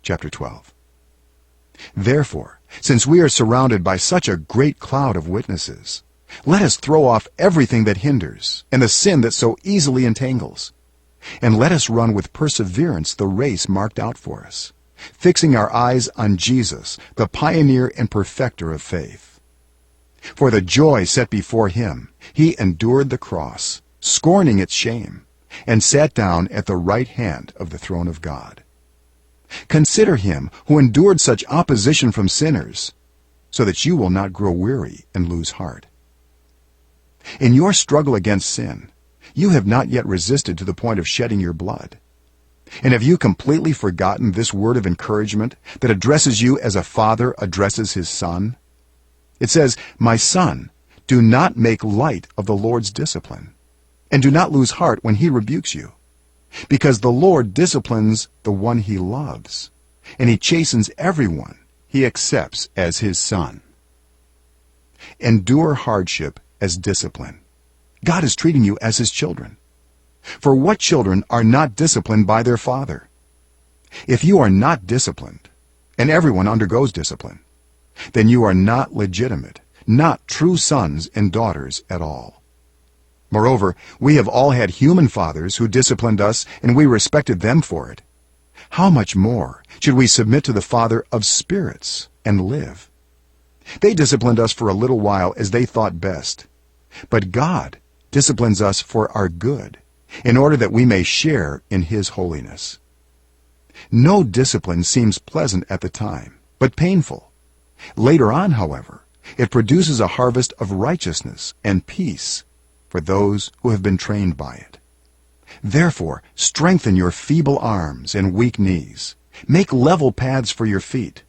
chapter 12. Therefore, since we are surrounded by such a great cloud of witnesses, let us throw off everything that hinders and the sin that so easily entangles, and let us run with perseverance the race marked out for us, fixing our eyes on Jesus, the pioneer and perfecter of faith. For the joy set before him, he endured the cross, scorning its shame, and sat down at the right hand of the throne of God. Consider him who endured such opposition from sinners, so that you will not grow weary and lose heart. In your struggle against sin, you have not yet resisted to the point of shedding your blood. And have you completely forgotten this word of encouragement that addresses you as a father addresses his son? It says, "My son, do not make light of the Lord's discipline, and do not lose heart when he rebukes you. Because the Lord disciplines the one he loves, and he chastens everyone he accepts as his son." Endure hardship as discipline. God is treating you as his children. For what children are not disciplined by their father? If you are not disciplined, and everyone undergoes discipline, then you are not legitimate, not true sons and daughters at all. Moreover, we have all had human fathers who disciplined us, and we respected them for it. How much more should we submit to the Father of spirits and live? They disciplined us for a little while as they thought best, but God disciplines us for our good, in order that we may share in his holiness. No discipline seems pleasant at the time, but painful. Later on, however, it produces a harvest of righteousness and peace for those who have been trained by it. Therefore, strengthen your feeble arms and weak knees. Make level paths for your feet,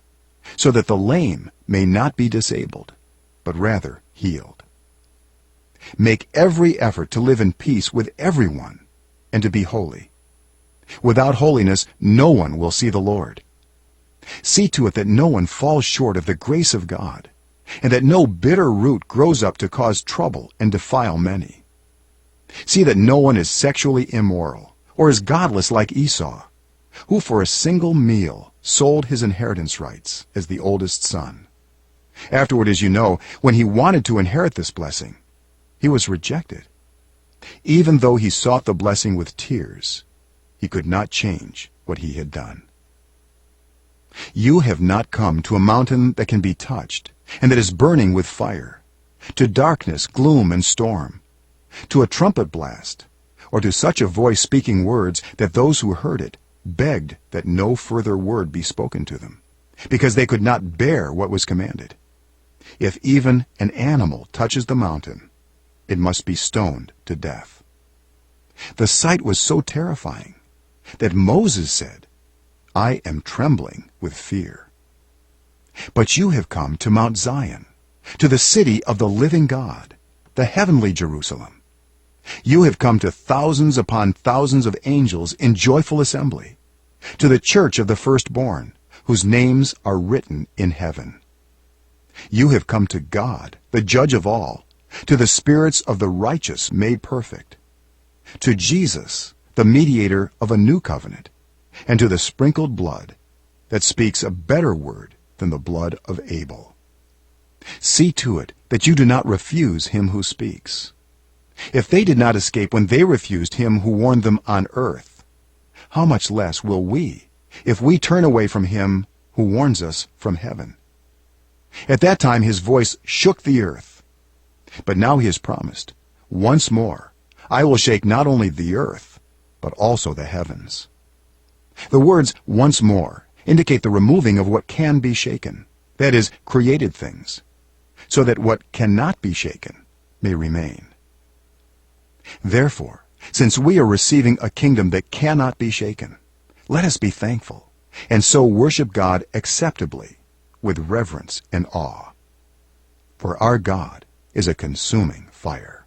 so that the lame may not be disabled, but rather healed. Make every effort to live in peace with everyone and to be holy. Without holiness, no one will see the Lord. See to it that no one falls short of the grace of God, and that no bitter root grows up to cause trouble and defile many. See that no one is sexually immoral, or is godless like Esau, who for a single meal sold his inheritance rights as the oldest son. Afterward, as you know, when he wanted to inherit this blessing, he was rejected. Even though he sought the blessing with tears, he could not change what he had done. You have not come to a mountain that can be touched, and that is burning with fire, to darkness, gloom, and storm, to a trumpet blast, or to such a voice speaking words that those who heard it begged that no further word be spoken to them, because they could not bear what was commanded. If even an animal touches the mountain, it must be stoned to death. The sight was so terrifying that Moses said, "I am trembling with fear." But you have come to Mount Zion, to the city of the living God, the heavenly Jerusalem. You have come to thousands upon thousands of angels in joyful assembly, to the church of the firstborn, whose names are written in heaven. You have come to God, the judge of all, to the spirits of the righteous made perfect, to Jesus, the mediator of a new covenant, and to the sprinkled blood that speaks a better word than the blood of Abel. See to it that you do not refuse him who speaks. If they did not escape when they refused him who warned them on earth, how much less will we, if we turn away from him who warns us from heaven? At that time his voice shook the earth, but now he has promised, "Once more I will shake not only the earth, but also the heavens." The words "once more" indicate the removing of what can be shaken, that is, created things, so that what cannot be shaken may remain. Therefore, since we are receiving a kingdom that cannot be shaken, let us be thankful, and so worship God acceptably, with reverence and awe. For our God is a consuming fire.